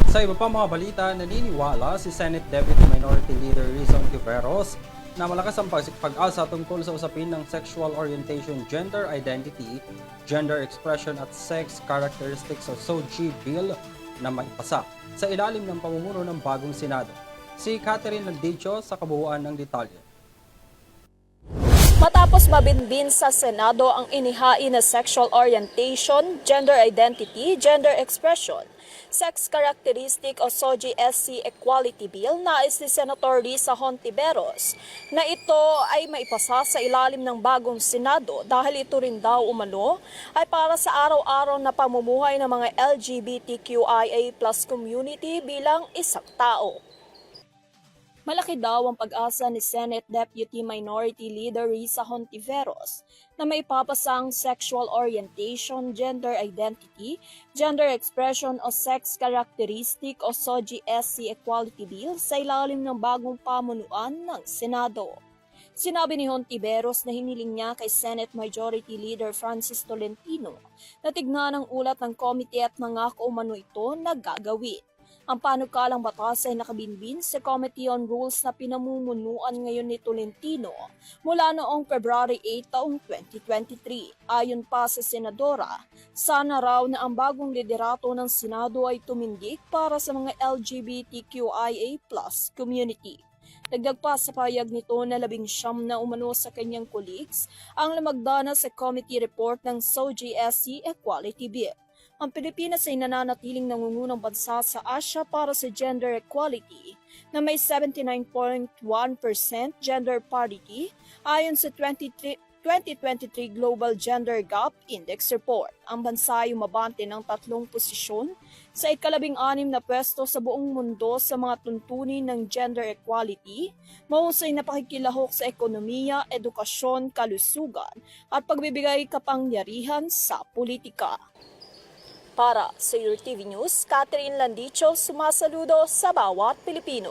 Sa iba pang mga balita, naniniwala si Senate Deputy Minority Leader Rizon Tiveros na malakas ang pag-asa tungkol sa usapin ng sexual orientation, gender identity, gender expression at sex characteristics o SOGI bill na maipasa sa ilalim ng pamumuno ng bagong Senado. Si Catherine Landicho sa kabuuan ng detalye. Matapos mabinbin sa Senado ang inihain na sexual orientation, gender identity, gender expression, sex characteristic o SOGI-SC Equality Bill, nais ni Senator Risa Hontiveros na ito ay maipasa sa ilalim ng bagong Senado dahil ito rin daw umano ay para sa araw-araw na pamumuhay ng mga LGBTQIA+ community bilang isang tao. Malaki daw ang pag-asa ni Senate Deputy Minority Leader Risa Hontiveros na may papasang sexual orientation, gender identity, gender expression o sex characteristic o SOGI-SC Equality Bill sa ilalim ng bagong pamunuan ng Senado. Sinabi ni Hontiveros na hiniling niya kay Senate Majority Leader Francis Tolentino na tignan ang ulat ng komite at nangako umano ito na gagawin. Ang panukalang batas ay nakabinbin sa Committee on Rules na pinamumunuan ngayon ni Tolentino mula noong February 8 taong 2023. Ayon pa sa Senadora, sana raw na ang bagong liderato ng Senado ay tumindig para sa mga LGBTQIA+ community. Dagdag pa sa payag nito na 19 na umano sa kanyang colleagues ang lamagdana sa committee report ng SOGI-SC Equality Bill. Ang Pilipinas ay nananatiling nangungunang bansa sa Asia para sa gender equality na may 79.1% gender parity ayon sa 2023 Global Gender Gap Index Report. Ang bansa ay umabante ng 3 posisyon sa ika-16 na pwesto sa buong mundo sa mga tuntunin ng gender equality, mahusay na pakikilahok sa ekonomiya, edukasyon, kalusugan at pagbibigay kapangyarihan sa politika. Para sa Your TV News, Catherine Landicho, sumasaludo sa bawat Pilipino.